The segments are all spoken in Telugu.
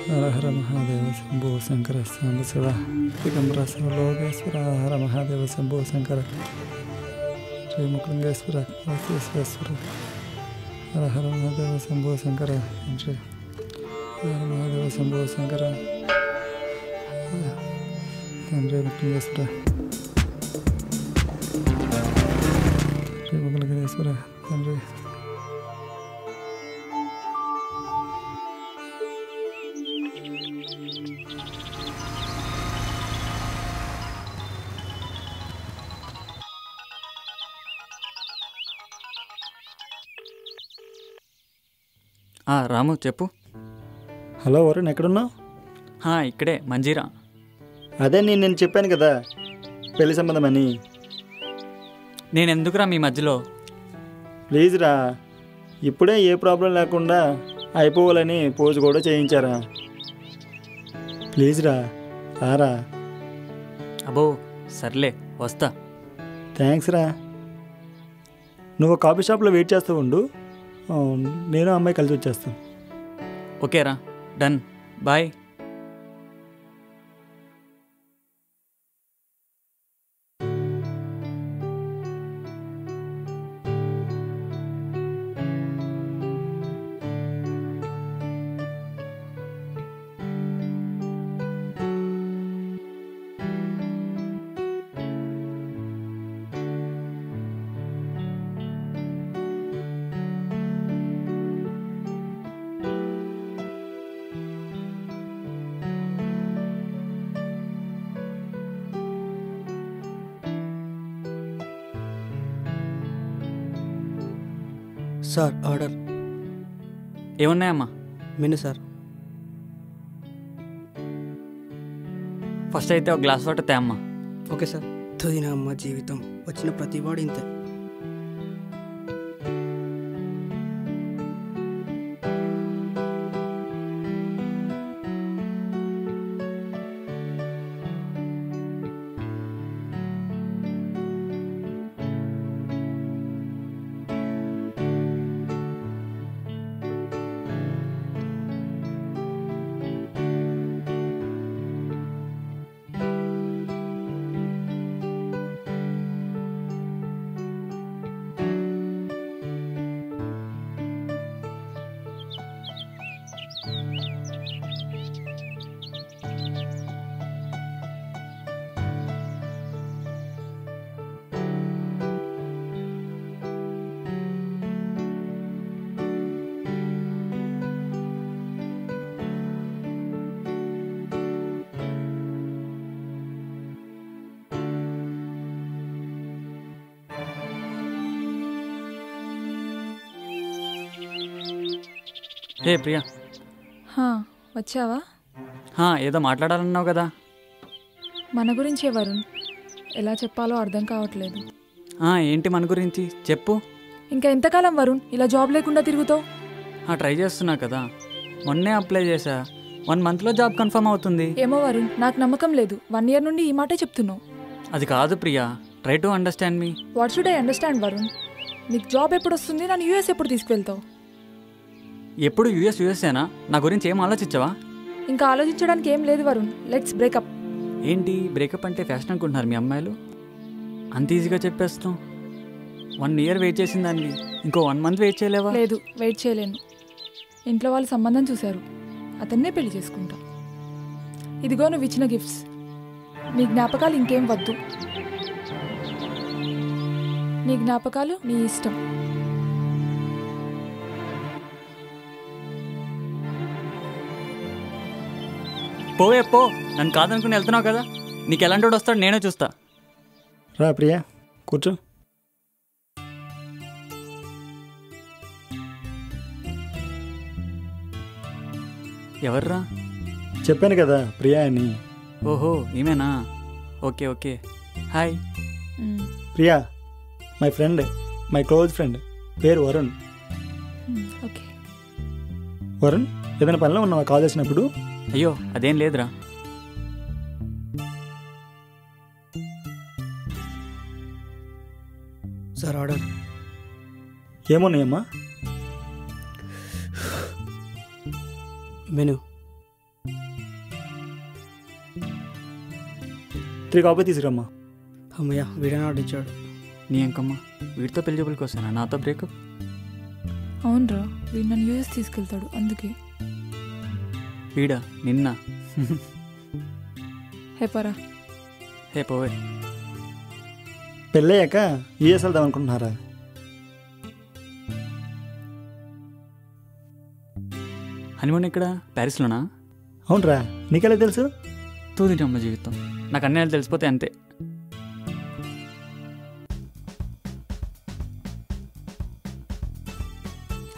హర హర మహాదేవ శంభో శంకర సాంబ శివ దిగంబర సర్వలోకేశ్వర హర మహాదేవ శంభో శంకర శ్రీముఖలింగేశ్వర కాశీశ్వేశ్వర హర హర మహాదేవ శంభో శంకర శ్రీ హర మహాదేవ శంభో శంకర తండ్రి ముఖలింగేశ్వర శ్రీముఖలింగేశ్వర తండ్రి. రాము చెప్పు. హలో వరుణ్, ఎక్కడున్నావు? ఇక్కడే మంజీరా. అదే నేను చెప్పాను కదా పెళ్లి సంబంధం అని. నేను ఎందుకురా మీ మధ్యలో? ప్లీజ్ రా, ఇప్పుడే ఏ ప్రాబ్లం లేకుండా అయిపోవాలని పోజు కూడా చేయించారా. ప్లీజ్ రా, రారా. అబ్బో సర్లే వస్తా. థ్యాంక్స్ రా. నువ్వు కాఫీ షాప్లో వెయిట్ చేస్తూ ఉండు, నేను అమ్మాయి కలిసి వచ్చేస్తాను. ఓకేరా, డన్, బాయ్. Sir order. ఏమున్నాయమ్మా? Menu sir. ఫస్ట్ అయితే ఒక గ్లాస్ వాటర్ తే అమ్మా. Okay sir. తుదిన అమ్మ జీవితం వచ్చిన ప్రతివాడు ఇంతే. హే ప్రియా. వచ్చావా? ఏదో మాట్లాడాలన్నావు కదా. మన గురించే వరుణ్, ఎలా చెప్పాలో అర్థం కావట్లేదు. ఏంటి మన గురించి చెప్పు. ఇంకా ఎంతకాలం వరుణ్ ఇలా జాబ్ లేకుండా తిరుగుతావు? ట్రై చేస్తున్నా కదా, మొన్నే అప్లై చేశా. 1 monthలో జాబ్ కన్ఫర్మ్ అవుతుంది. ఏమో వరుణ్, నాకు నమ్మకం లేదు. 1 year నుండి ఈ మాటే చెప్తున్నావు. అది కాదు Priya, try to understand me. What should I understand Varun? నీకు జాబ్ ఎప్పుడు వస్తుంది? నన్ను యూఎస్ ఎప్పుడు తీసుకువెళ్తావు? ఎప్పుడు యూఎస్ఏనా? నా గురించి ఏం ఆలోచించవా? ఇంకా ఆలోచించడానికి ఏం లేదు వరుణ్, లెట్స్ బ్రేకప్. ఏంటి బ్రేకప్ అంటే ఫ్యాషన్ అనుకుంటున్నారు మీ అమ్మాయిలు? అంత ఈజీగా చెప్పేస్తాం. 1 year వెయిట్ చేసిన దాన్ని ఇంకో 1 month వెయిట్ చేయలేవా? లేదు, వెయిట్ చేయలేను. ఇంట్లో వాళ్ళు సంబంధం చూశారు, అతన్నే పెళ్లి చేసుకుంటా. ఇదిగో నువ్వు ఇచ్చిన గిఫ్ట్స్. నీ జ్ఞాపకాలు ఇంకేం వద్దు. నీ జ్ఞాపకాలు నీ ఇష్టం. పోవే పో, నన్ను కాదనుకుని వెళ్తున్నావు కదా. నీకు ఎలాంటి వాడు వస్తాడు నేనే చూస్తా. రా ప్రియా, కూర్చో. ఎవర్రా? చెప్పాను కదా ప్రియా అని. ఓహో ఈమెనా? Okay okay, hi. Priya my friend, my close friend, పేరు వరుణ్. ఓకే వరుణ్, ఏదైనా పనిలో ఉన్నావా కాల్ చేసినప్పుడు? అయ్యో అదేం లేదురా. Sir order. ఏమున్నాయమ్మా? మెను 3 కాపీ తీసుకురమ్మా. అమ్మయ్య వీడియో ఆర్డర్ ఇచ్చాడు. నీ ఎంకమ్మ వీడితో పెళ్లి చూపులకి వస్తానా, నాతో బ్రేకప్? అవునరా, వీడు నన్ను యూఎస్ తీసుకెళ్తాడు అందుకే. వీడా నిన్న? హేపరా. హే పోవే. పెళ్ళయ్యాక యూఎస్ వెళ్దాం అనుకుంటున్నారా? హనీమూన్ ఇక్కడ ప్యారిస్లోనా? అవునరా, నీకెలా తెలుసు? తూదినమ్మ జీవితం, నాకు అన్నీ తెలిసిపోతే అంతే.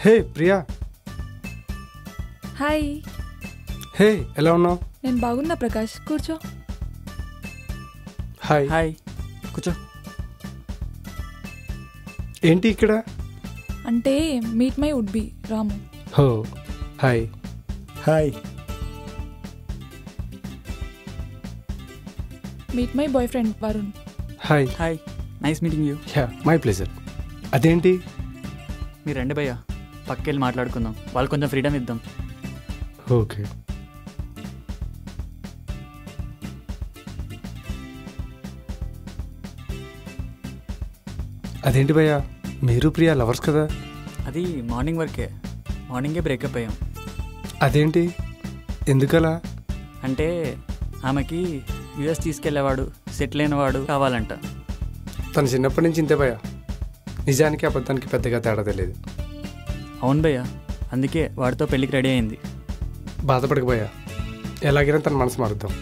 హే ప్రియా. హాయ్. హే ఎలా ఉన్నావు? నేను బాగున్నా ప్రకాష్, కూర్చో. హాయ్. హాయ్ కూర్చో. ఏంటి ఇక్కడ? అంటే మీట్ మై వుడ్ బి రాము. హో hi. Hi. Meet my boy friend Varun. Hi. Hi, nice meeting you. Yeah my pleasure. అదేంటి? మీరు రండి భయ్యా, పక్కెళ్ళి మాట్లాడుకుందాం, వాళ్ళు కొంచెం ఫ్రీడమ్ ఇద్దాం. ఓకే. అదేంటి భయ్యా, మీరు ప్రియా లవర్స్ కదా? అది మార్నింగ్ వర్కే, మార్నింగే బ్రేకప్ అయ్యాం. అదేంటి, ఎందుకలా? అంటే ఆమెకి యూఎస్ తీసుకెళ్లేవాడు, సెటిల్ అయినవాడు కావాలంట. తను చిన్నప్పటి నుంచి ఇంతే భయ్యా, నిజానికి అబద్ధానికి పెద్దగా తేడా తెలియదు. అవును భయ్యా, అందుకే వాడితో పెళ్ళికి రెడీ అయింది. బాధపడక భయ్యా, ఎలాగైనా తన మనసు మారుద్దాం.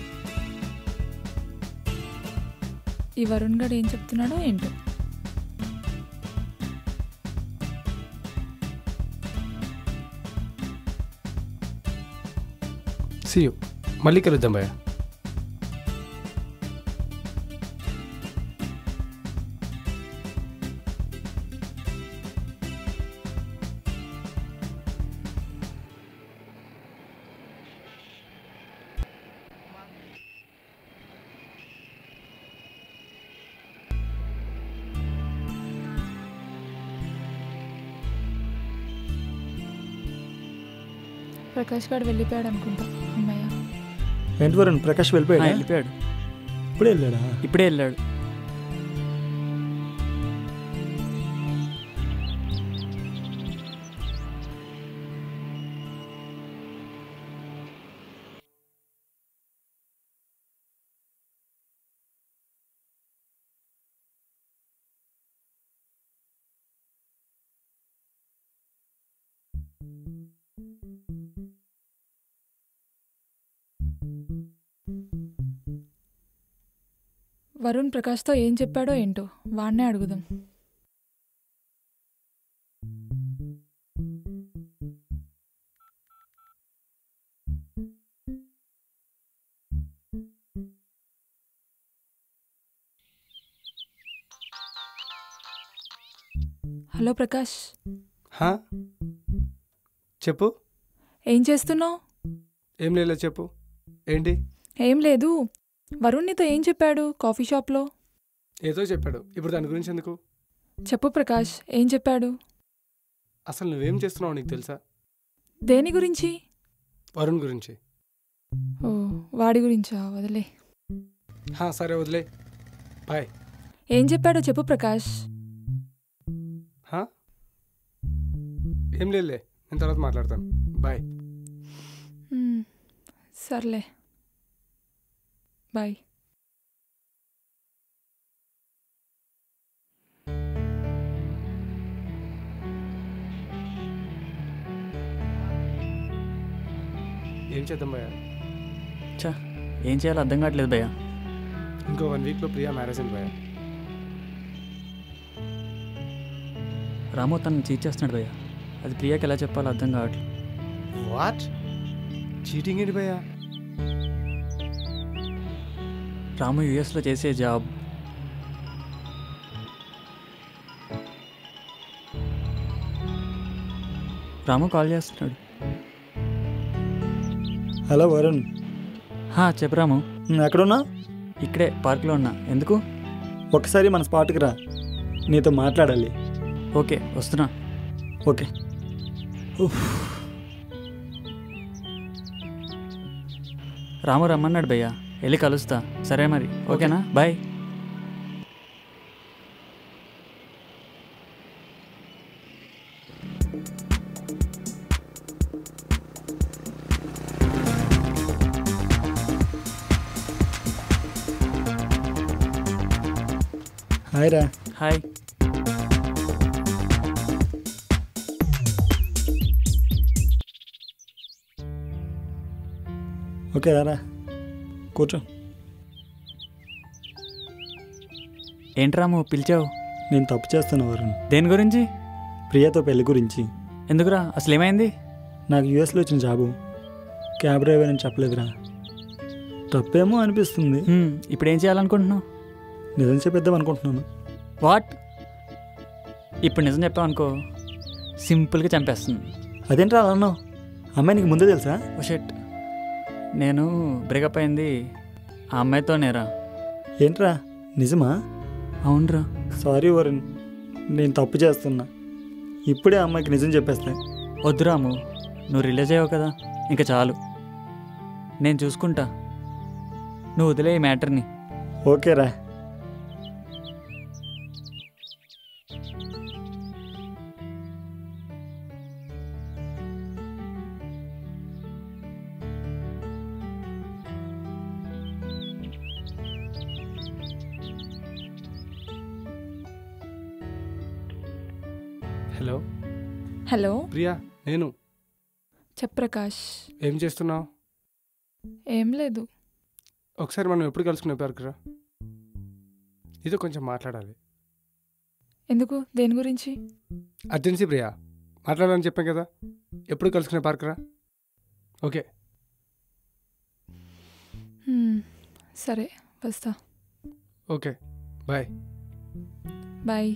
ఈ వరుణ్ గడు ఏం చెప్తున్నాడో ఏంటో. See you. మళ్ళీ కలుద్దాం భయ్యా. ప్రకాష్ గారు వెళ్ళిపోయాడు అనుకుంటా. అమ్మయ్య. ఏంటి వరుణ్, ప్రకాష్ వెళ్ళిపోయాడా? వెళ్ళిపోయాడు. ఇప్పుడే వెళ్ళాడా? ఇప్పుడే వెళ్ళాడు. వరుణ్ ప్రకాష్తో ఏం చెప్పాడో ఏంటో, వాడినే అడుగుదాం. హలో ప్రకాష్. హా చెప్పు. ఏం చేస్తున్నావు? ఏం లేదు చెప్పు. ఏంటి? ఏం లేదు. వరుణ్ నీతో ఏం చెప్పాడు కాఫీ షాప్లో? ఏదో చెప్పాడు, ఇప్పుడు దాని గురించి ఎందుకు? చెప్పు ప్రకాష్, ఏం చెప్పాడు? అసలు నువ్వేం చేస్తున్నావు నీకు తెలుసా? దేని గురించి? వరుణ్ గురించి. ఓ, వాడి గురించా? వదిలే. సరే వదిలే, బాయ్. ఏం చెప్పాడో చెప్పు ప్రకాష్. ఏం లేదులే, నేను తర్వాత మాట్లాడతాను, బాయ్. సర్లే, బాయ్. ఏం చేద్దాం భయ్యా? చా, ఏం చేయాలో అర్థం కావట్లేదు భయ్యా. ఇంకో 1 వీక్లో ప్రియా మ్యారేజ్ అయింది భయ్యా. రాము తను చీట్ చేస్తున్నాడు భయ్యా. అది ప్రియాకి ఎలా చెప్పాలో అర్థం కావట్లేదు. వాట్? చీటింగ్ ఏంటి భయ్యా? రాము యూఎస్లో చేసే జాబ్. రాము కాల్ చేస్తున్నాడు. హలో వరుణ్. చెప్పు రాము. ఎక్కడున్నా? ఇక్కడే పార్క్లో ఉన్నా. ఎందుకు? ఒకసారి మన స్పాట్కి రా, నీతో మాట్లాడాలి. ఓకే, వస్తున్నా. ఓకే. రాము రమ్మన్నాడు భయ్యా, వెళ్ళి కలుస్తా. సరే మరి, ఓకేనా? బాయ్. హాయ్ రా. హాయ్. ఓకే రారా, కూర్చో. ఏంటి రాము పిలిచావు? నేను తప్పు చేస్తాను వరుణ్. దేని గురించి? ప్రియతో పెళ్లి గురించి. ఎందుకురా, అసలు ఏమైంది? నాకు యూఎస్లో వచ్చిన జాబు క్యాబ్ డ్రైవర్ అని చెప్పలేదురా. తప్పేమో అనిపిస్తుంది. ఇప్పుడు ఏం చేయాలనుకుంటున్నావు? నిజం చెప్పేద్దాం అనుకుంటున్నాను. వాట్? ఇప్పుడు నిజం చెప్పావు అనుకో, సింపుల్గా చంపేస్తుంది. అదేంట్రా అలా అన్నావు? అమ్మాయి నీకు ముందే తెలుసా? ఓ షట్, నేను బ్రేకప్ అయింది ఆ అమ్మాయితోనేరా. ఏంట్రా నిజమా? అవునరా. సారీ వరుణ్, నేను తప్పు చేస్తున్నా. ఇప్పుడే అమ్మాయికి నిజం చెప్పేస్తా. వద్దు రాము, నువ్వు రిలీజ్ అయ్యావు కదా, ఇంకా చాలు. నేను చూసుకుంటా, నువ్వు వదిలే ఈ మ్యాటర్ని. ఓకేరా. హలో. హలో ప్రియా, నేను. చెప్ ప్రకాష్. ఏం చేస్తున్నావు? ఏం లేదు. ఒకసారి మనం ఎప్పుడు కలుసుకునే పార్క్ రా, ఇది కొంచెం మాట్లాడాలి. ఎందుకు? దేని గురించి? అర్జెన్సీ ప్రియా, మాట్లాడాలని చెప్పాం కదా, ఎప్పుడు కలుసుకునే పార్క్ రా. ఓకే. సరే వస్తా. Okay bye. బాయ్.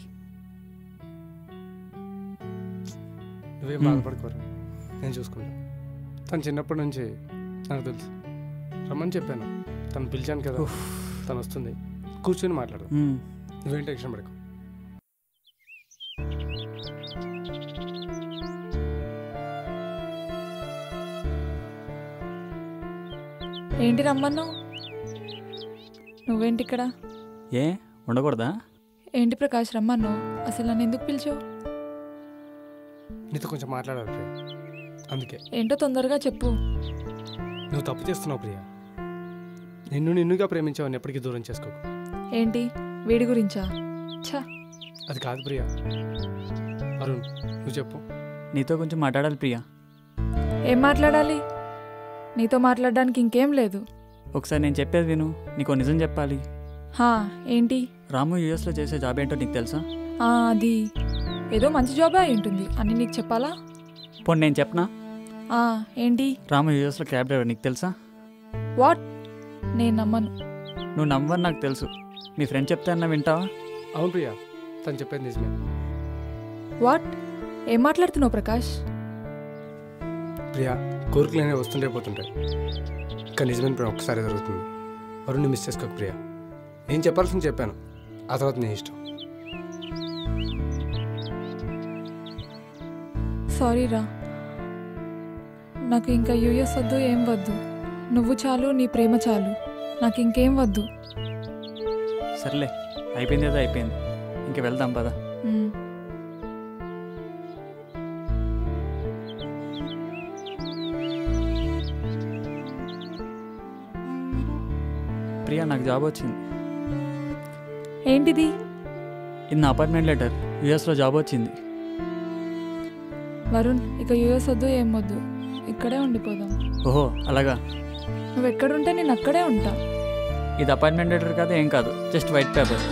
నువ్వేం బాధపడుకోరు, నేను చూసుకుంటా. తను చిన్నప్పటి నుంచి నాకు తెలుసు, రమ్మని చెప్పాను, తను పిలిచాను కదా, తను వస్తుంది, కూర్చొని మాట్లాడు. నువ్వేం టెన్షన్ పడకు. ఏంటి రమ్మన్నావు? నువ్వేంటి ఇక్కడ? ఏ ఉండకూడదా? ఏంటి ప్రకాష్ రమ్మన్నావు? అసలు నన్ను ఎందుకు పిలిచావు? నీతో కొంచెం మాట్లాడాలి ప్రియా, అందుకే. ఏంటో తొందరగా చెప్పు. నువ్వు తప్పు చేస్తున్నావు ప్రియా. నిన్నుగా ప్రేమించావని ఎప్పటికీ దూరం చేసుకోకు. ఏంటి వీడి గురించా? ఛా, అది కాదు ప్రియా. అరుణ్, నువ్వు చెప్పు. నీతో కొంచెం మాట్లాడాలి ప్రియా. ఏం మాట్లాడాలి? నీతో మాట్లాడడానికి ఇంకేం లేదు. ఒకసారి నేను చెప్పేది విను, నీకు నిజం చెప్పాలి. ఏంటి? రాము యూఎస్లో చేసే జాబ్ ఏంటో నీకు తెలుసా? అది ఏదో మంచి జాబే అయి ఉంటుంది, అన్నీ నీకు చెప్పాలా? పోనీ నేను చెప్పనా? ఏంటి? రాము యూఎస్లో క్యాబ్ డ్రైవర్, నీకు తెలుసా? వాట్? నేను నమ్మను. నువ్వు నమ్మని నాకు తెలుసు, మీ ఫ్రెండ్ చెప్తే అన్నా వింటావా? అవును ప్రియా, తను చెప్పేది నిజమే. వాట్? ఏం మాట్లాడుతున్నావు ప్రకాష్? ప్రియా, కోరికలనే వస్తుంటే పోతుంటాయి, కానీ నిజమైన ప్రేమ ఒక్కసారి జరుగుతుంది. వరుణ్ని మిస్ చేసుకోకు ప్రియా. నేను చెప్పాల్సింది చెప్పాను, ఆ తర్వాత నీ ఇష్టం. సారీ రా, నాకు ఇంకా యూఎస్ వద్దు, ఏం వద్దు. నువ్వు చాలు, నీ ప్రేమ చాలు, నాకు ఇంకేం వద్దు. సర్లే, అయిపోయింది ఏదో అయిపోయింది, ఇంక వెళ్దాం పదా. ప్రియా, నాకు జాబ్ వచ్చింది. ఏంటిది? ఇది నా అపార్ట్మెంట్ లెటర్, యూఎస్లో జాబ్ వచ్చింది. వరుణ్, ఇక యూఎస్ వద్దు, ఏం వద్దు, ఇక్కడే ఉండిపోదాం. ఓహో అలాగా? నువ్వు ఎక్కడుంటే నేను అక్కడే ఉంటా. ఇది అపాయింట్మెంట్ లెటర్ కాదు, ఏం కాదు, జస్ట్ వైట్ పేపర్.